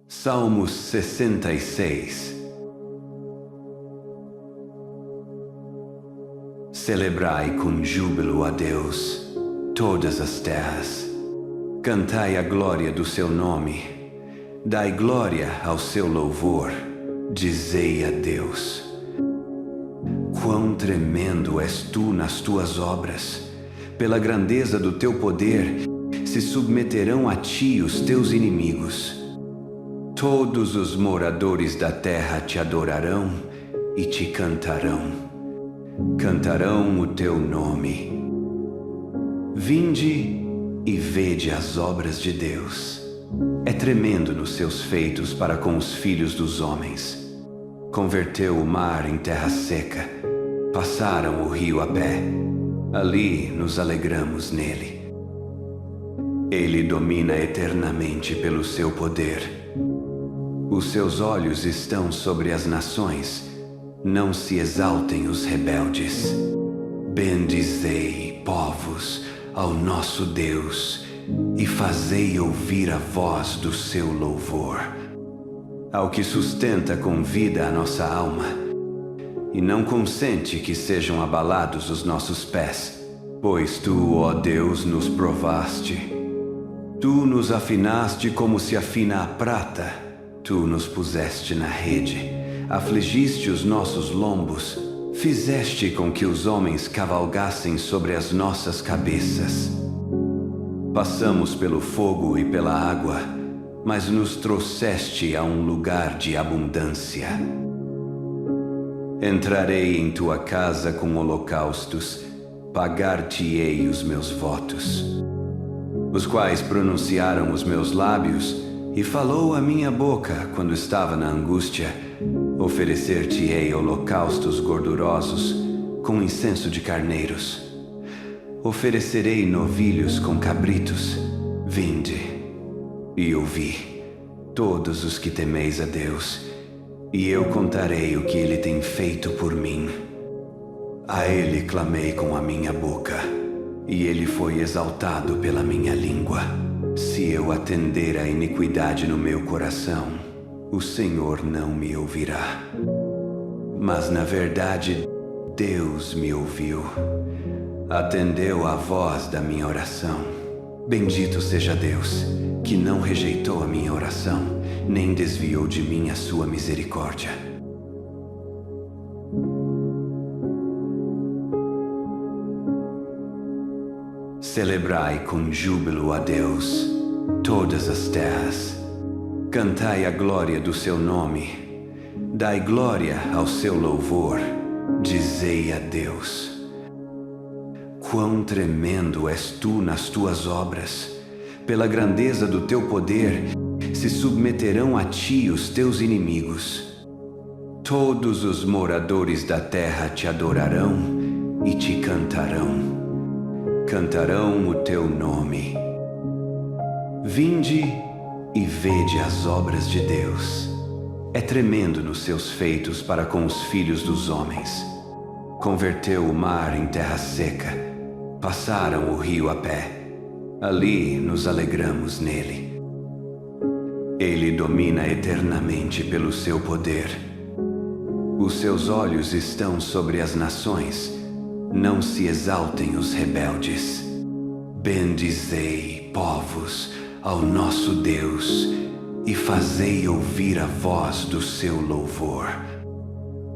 Salmos 66. Celebrai com júbilo a Deus todas as terras. Cantai a glória do seu nome. Dai glória ao seu louvor. Dizei a Deus: quão tremendo és tu nas tuas obras! Pela grandeza do teu poder, se submeterão a ti os teus inimigos. Todos os moradores da terra te adorarão e te cantarão. Cantarão o teu nome. Vinde e vede as obras de Deus. É tremendo nos seus feitos para com os filhos dos homens. Converteu o mar em terra seca. Passaram o rio a pé. Ali nos alegramos nele. Ele domina eternamente pelo seu poder. Os seus olhos estão sobre as nações. Não se exaltem os rebeldes. Bendizei, povos, ao nosso Deus, e fazei ouvir a voz do seu louvor. Ao que sustenta com vida a nossa alma, e não consente que sejam abalados os nossos pés. Pois tu, ó Deus, nos provaste. Tu nos afinaste como se afina a prata. Tu nos puseste na rede, afligiste os nossos lombos, fizeste com que os homens cavalgassem sobre as nossas cabeças. Passamos pelo fogo e pela água, mas nos trouxeste a um lugar de abundância. Entrarei em tua casa com holocaustos, pagar-te-ei os meus votos, os quais pronunciaram os meus lábios, e falou a minha boca quando estava na angústia. Oferecer-te-ei holocaustos gordurosos com incenso de carneiros. Oferecerei novilhos com cabritos. Vinde e ouvi, todos os que temeis a Deus, e eu contarei o que ele tem feito por mim. A ele clamei com a minha boca, e ele foi exaltado pela minha língua. Se eu atender à iniquidade no meu coração, o Senhor não me ouvirá. Mas na verdade, Deus me ouviu. Atendeu à voz da minha oração. Bendito seja Deus, que não rejeitou a minha oração, nem desviou de mim a sua misericórdia. Celebrai com júbilo a Deus todas as terras. Cantai a glória do seu nome. Dai glória ao seu louvor. Dizei a Deus: quão tremendo és tu nas tuas obras! Pela grandeza do teu poder, se submeterão a ti os teus inimigos. Todos os moradores da terra te adorarão e te cantarão. Cantarão o teu nome. Vinde e vede as obras de Deus. É tremendo nos seus feitos para com os filhos dos homens. Converteu o mar em terra seca. Passaram o rio a pé. Ali nos alegramos nele. Ele domina eternamente pelo seu poder. Os seus olhos estão sobre as nações. Não se exaltem os rebeldes. Bendizei, povos, ao nosso Deus, e fazei ouvir a voz do seu louvor.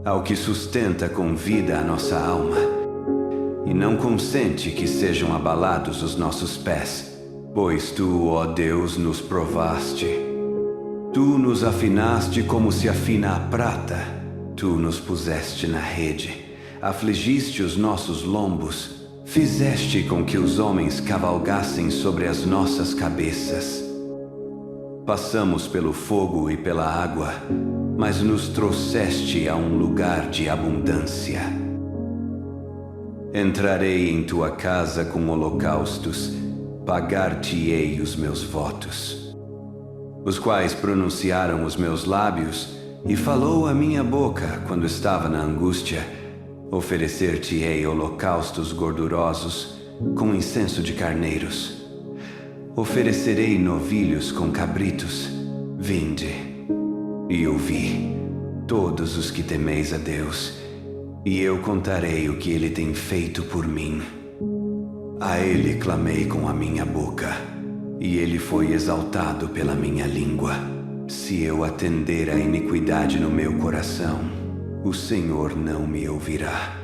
Ao que sustenta com vida a nossa alma, e não consente que sejam abalados os nossos pés. Pois tu, ó Deus, nos provaste. Tu nos afinaste como se afina a prata. Tu nos puseste na rede. Afligiste os nossos lombos, fizeste com que os homens cavalgassem sobre as nossas cabeças. Passamos pelo fogo e pela água, mas nos trouxeste a um lugar de abundância. Entrarei em tua casa com holocaustos, pagar-te-ei os meus votos, os quais pronunciaram os meus lábios, e falou a minha boca quando estava na angústia. Oferecer-te-ei holocaustos gordurosos com incenso de carneiros. Oferecerei novilhos com cabritos. Vinde e ouvi, todos os que temeis a Deus, e eu contarei o que Ele tem feito por mim. A Ele clamei com a minha boca, e Ele foi exaltado pela minha língua. Se eu atender à iniquidade no meu coração, o Senhor não me ouvirá.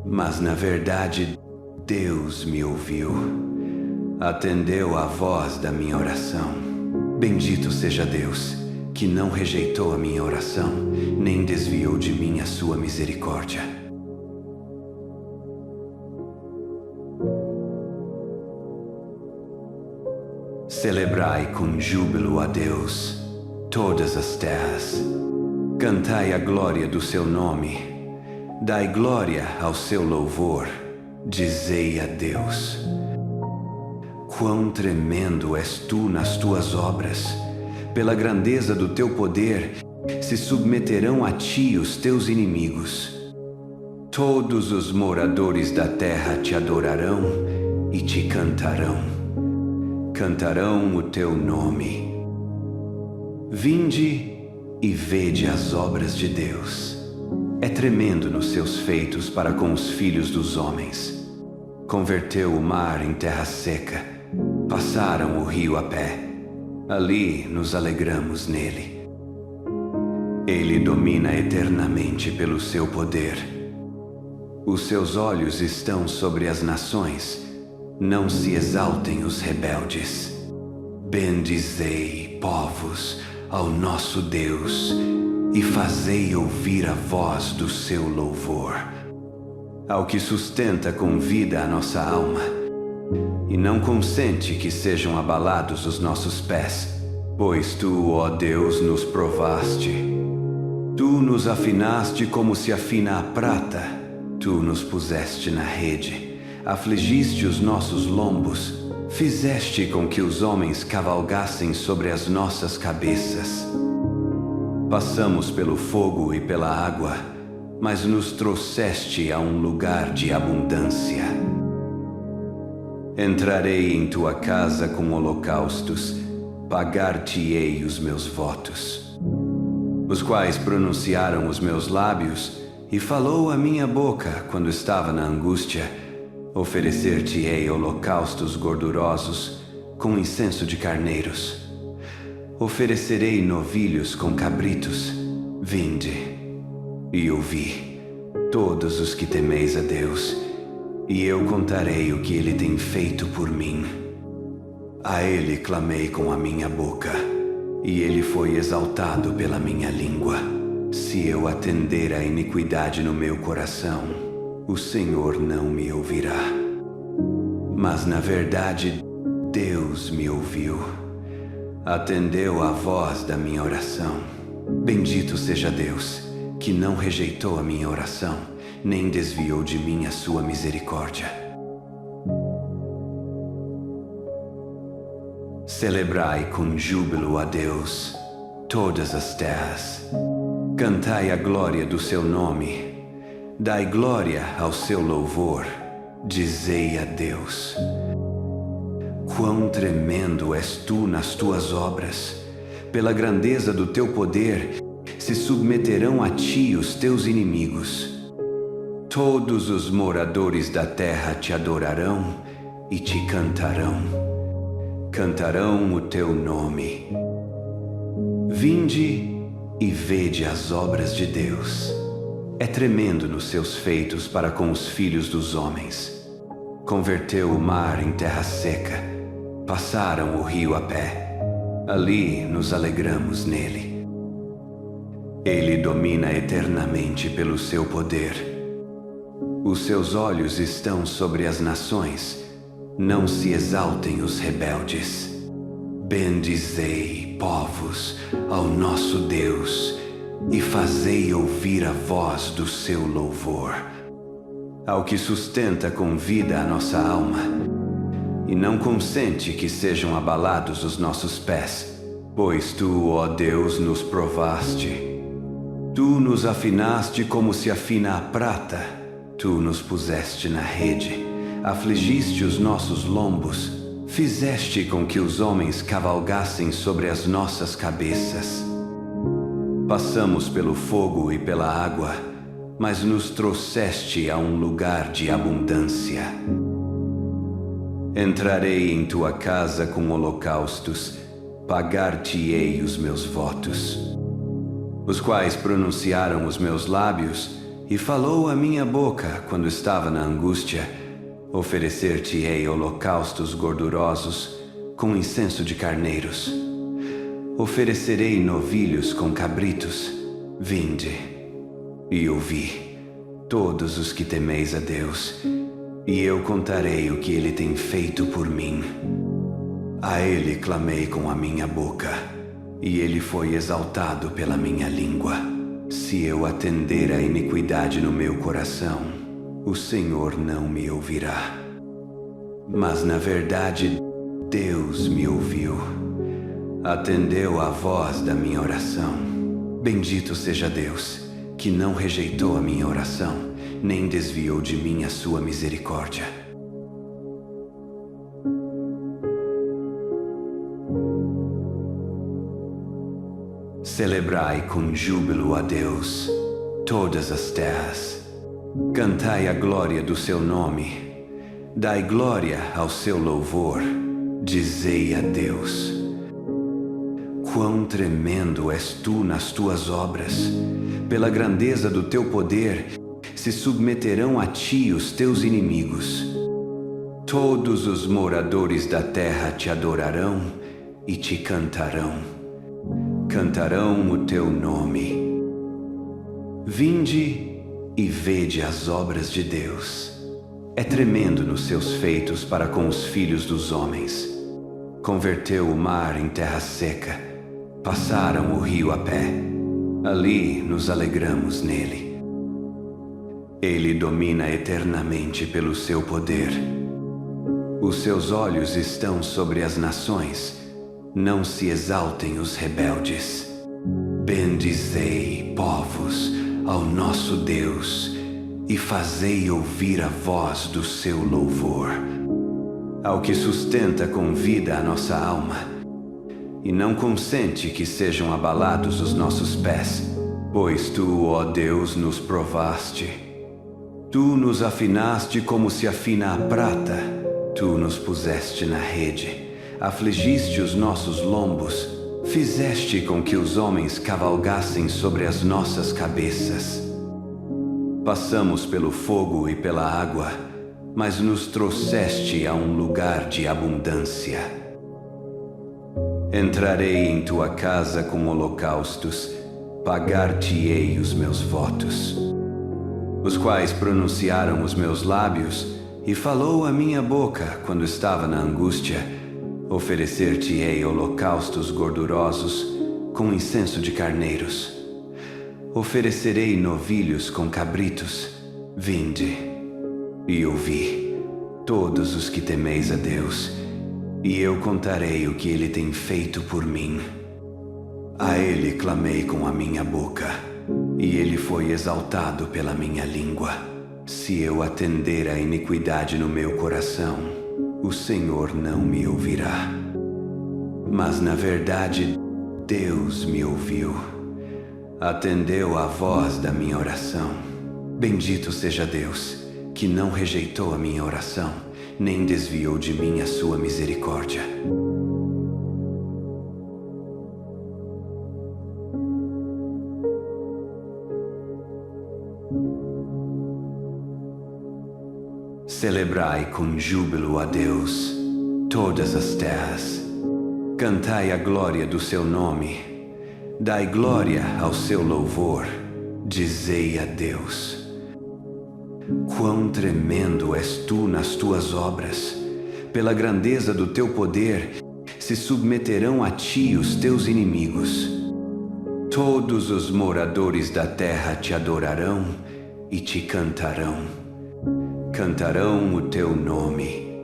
Mas na verdade, Deus me ouviu, atendeu à voz da minha oração. Bendito seja Deus, que não rejeitou a minha oração, nem desviou de mim a sua misericórdia. Celebrai com júbilo a Deus, todas as terras. Cantai a glória do seu nome. Dai glória ao seu louvor. Dizei a Deus: quão tremendo és tu nas tuas obras! Pela grandeza do teu poder, se submeterão a ti os teus inimigos. Todos os moradores da terra te adorarão e te cantarão. Cantarão o teu nome. Vinde e vede as obras de Deus. É tremendo nos seus feitos para com os filhos dos homens. Converteu o mar em terra seca. Passaram o rio a pé. Ali nos alegramos nele. Ele domina eternamente pelo seu poder. Os seus olhos estão sobre as nações. Não se exaltem os rebeldes. Bendizei, povos, ao nosso Deus, e fazei ouvir a voz do seu louvor. Ao que sustenta com vida a nossa alma, e não consente que sejam abalados os nossos pés, pois tu, ó Deus, nos provaste. Tu nos afinaste como se afina a prata. Tu nos puseste na rede. Afligiste os nossos lombos, fizeste com que os homens cavalgassem sobre as nossas cabeças. Passamos pelo fogo e pela água, mas nos trouxeste a um lugar de abundância. Entrarei em tua casa com holocaustos, pagar-te-ei os meus votos, os quais pronunciaram os meus lábios e falou a minha boca quando estava na angústia. Oferecer-te-ei holocaustos gordurosos com incenso de carneiros. Oferecerei novilhos com cabritos. Vinde e ouvi, todos os que temeis a Deus, e eu contarei o que Ele tem feito por mim. A Ele clamei com a minha boca, e Ele foi exaltado pela minha língua. Se eu atender à iniquidade no meu coração, o Senhor não me ouvirá. Mas na verdade, Deus me ouviu, atendeu à voz da minha oração. Bendito seja Deus, que não rejeitou a minha oração, nem desviou de mim a sua misericórdia. Celebrai com júbilo a Deus, todas as terras. Cantai a glória do seu nome. Dai glória ao seu louvor. Dizei a Deus: quão tremendo és tu nas tuas obras! Pela grandeza do teu poder, se submeterão a ti os teus inimigos. Todos os moradores da terra te adorarão e te cantarão. Cantarão o teu nome. Vinde e vede as obras de Deus. É tremendo nos seus feitos para com os filhos dos homens. Converteu o mar em terra seca. Passaram o rio a pé. Ali nos alegramos nele. Ele domina eternamente pelo seu poder. Os seus olhos estão sobre as nações. Não se exaltem os rebeldes. Bendizei, povos, ao nosso Deus, e fazei ouvir a voz do seu louvor. Ao que sustenta com vida a nossa alma, e não consente que sejam abalados os nossos pés, pois tu, ó Deus, nos provaste. Tu nos afinaste como se afina a prata. Tu nos puseste na rede, afligiste os nossos lombos, fizeste com que os homens cavalgassem sobre as nossas cabeças. Passamos pelo fogo e pela água, mas nos trouxeste a um lugar de abundância. Entrarei em tua casa com holocaustos, pagar-te-ei os meus votos, os quais pronunciaram os meus lábios e falou a minha boca quando estava na angústia. Oferecer-te-ei holocaustos gordurosos com incenso de carneiros. Oferecerei novilhos com cabritos. Vinde e ouvi, todos os que temeis a Deus, e eu contarei o que Ele tem feito por mim. A Ele clamei com a minha boca, e Ele foi exaltado pela minha língua. Se eu atender à iniquidade no meu coração, o Senhor não me ouvirá. Mas na verdade, Deus me ouviu. Atendeu à voz da minha oração. Bendito seja Deus, que não rejeitou a minha oração, nem desviou de mim a sua misericórdia. Celebrai com júbilo a Deus, todas as terras. Cantai a glória do seu nome. Dai glória ao seu louvor. Dizei a Deus: quão tremendo és tu nas tuas obras! Pela grandeza do teu poder, se submeterão a ti os teus inimigos. Todos os moradores da terra te adorarão e te cantarão. Cantarão o teu nome. Vinde e vede as obras de Deus. É tremendo nos seus feitos para com os filhos dos homens. Converteu o mar em terra seca. Passaram o rio a pé. Ali nos alegramos nele. Ele domina eternamente pelo seu poder. Os seus olhos estão sobre as nações. Não se exaltem os rebeldes. Bendizei, povos, ao nosso Deus, e fazei ouvir a voz do seu louvor. Ao que sustenta com vida a nossa alma, e não consente que sejam abalados os nossos pés, pois tu, ó Deus, nos provaste. Tu nos afinaste como se afina a prata. Tu nos puseste na rede, afligiste os nossos lombos, fizeste com que os homens cavalgassem sobre as nossas cabeças. Passamos pelo fogo e pela água, mas nos trouxeste a um lugar de abundância. Entrarei em tua casa com holocaustos, pagar-te-ei os meus votos, os quais pronunciaram os meus lábios e falou a minha boca quando estava na angústia. Oferecer-te-ei holocaustos gordurosos com incenso de carneiros. Oferecerei novilhos com cabritos. Vinde e ouvi, todos os que temeis a Deus, e eu contarei o que Ele tem feito por mim. A Ele clamei com a minha boca, e Ele foi exaltado pela minha língua. Se eu atender à iniquidade no meu coração, o Senhor não me ouvirá. Mas na verdade, Deus me ouviu. Atendeu à voz da minha oração. Bendito seja Deus, que não rejeitou a minha oração, nem desviou de mim a sua misericórdia. Celebrai com júbilo a Deus, todas as terras. Cantai a glória do seu nome. Dai glória ao seu louvor. Dizei a Deus: quão tremendo és tu nas tuas obras! Pela grandeza do teu poder, se submeterão a ti os teus inimigos. Todos os moradores da terra te adorarão e te cantarão. Cantarão o teu nome.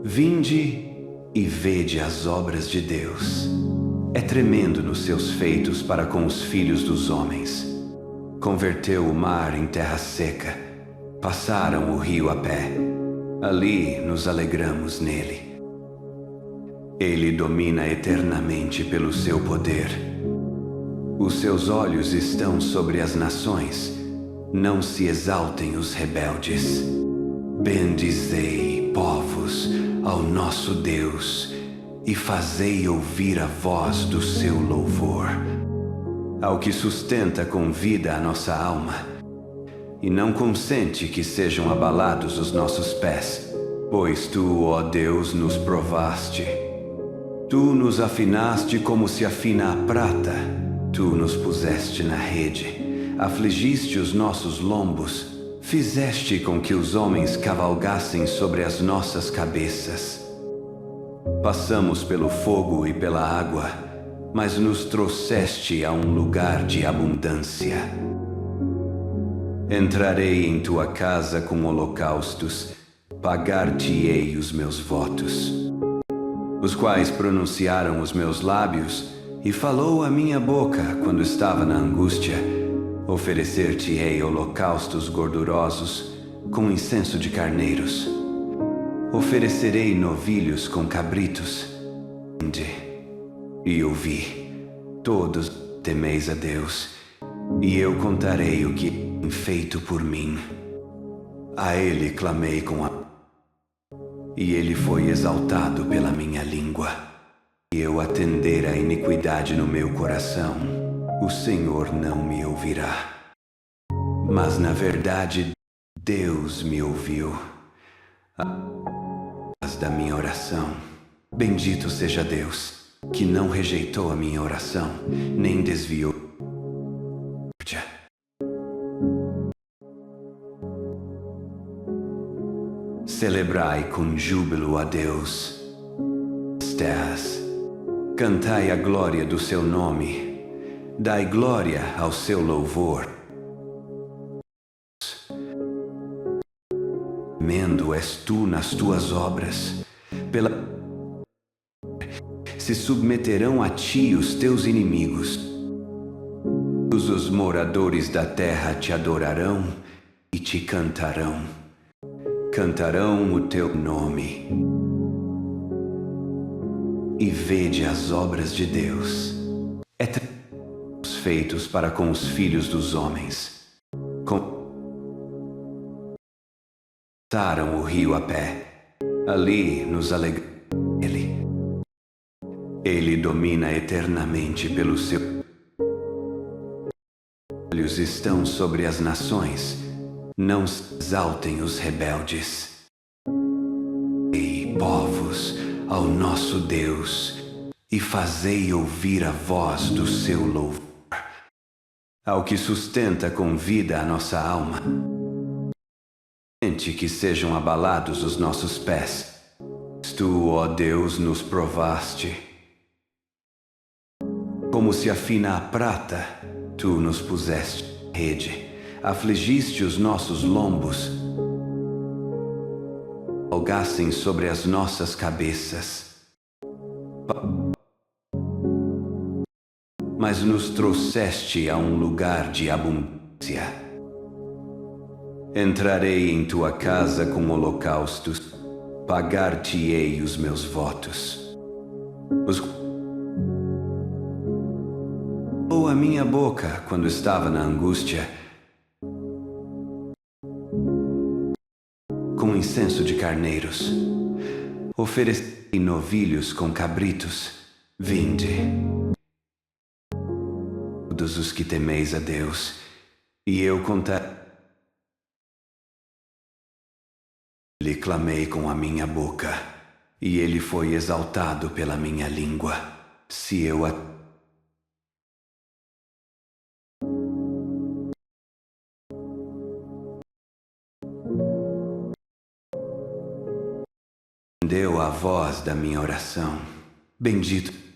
Vinde e vede as obras de Deus. É tremendo nos seus feitos para com os filhos dos homens. Converteu o mar em terra seca. Passaram o rio a pé. Ali nos alegramos nele. Ele domina eternamente pelo seu poder. Os seus olhos estão sobre as nações. Não se exaltem os rebeldes. Bendizei, povos, ao nosso Deus, e fazei ouvir a voz do seu louvor. Ao que sustenta com vida a nossa alma, e não consente que sejam abalados os nossos pés, pois tu, ó Deus, nos provaste. Tu nos afinaste como se afina a prata. Tu nos puseste na rede, afligiste os nossos lombos, fizeste com que os homens cavalgassem sobre as nossas cabeças. Passamos pelo fogo e pela água, mas nos trouxeste a um lugar de abundância. Entrarei em tua casa com holocaustos, pagar-te-ei os meus votos, os quais pronunciaram os meus lábios, e falou a minha boca quando estava na angústia. Oferecer-te-ei holocaustos gordurosos, com incenso de carneiros. Oferecerei novilhos com cabritos. E ouvi, todos temeis a Deus, e eu contarei o que tem feito por mim. A ele clamei e ele foi exaltado pela minha língua. E eu atender a iniquidade no meu coração, o Senhor não me ouvirá. Mas na verdade, Deus me ouviu. As da minha oração. Bendito seja Deus, que não rejeitou a minha oração, nem desviou. Celebrai com júbilo a Deus, as terras. Cantai a glória do seu nome. Dai glória ao seu louvor. Tremendo és tu nas tuas obras. Se submeterão a ti os teus inimigos. Os moradores da terra te adorarão e te cantarão. Cantarão o teu nome. E vede as obras de Deus. Feitos para com os filhos dos homens. Passaram o rio a pé. Ali nos alegramos. Ele domina eternamente pelo seu. Olhos estão sobre as nações. Não se exaltem os rebeldes. Ei, povos, ao nosso Deus, e fazei ouvir a voz do seu louvor. Ao que sustenta com vida a nossa alma, que sejam abalados os nossos pés. Tu, ó Deus, nos provaste. Como se afina a prata, tu nos puseste na rede, afligiste os nossos lombos, cavalgassem sobre as nossas cabeças. Mas nos trouxeste a um lugar de abundância. Entrarei em tua casa com holocaustos, pagar-te-ei os meus votos. Ou a minha boca quando estava na angústia, com incenso de carneiros. Ofereci novilhos com cabritos. Vinde, todos os que temeis a Deus, e eu contarei. Lhe clamei com a minha boca, e ele foi exaltado pela minha língua. Se eu atendeu a voz da minha oração. Bendito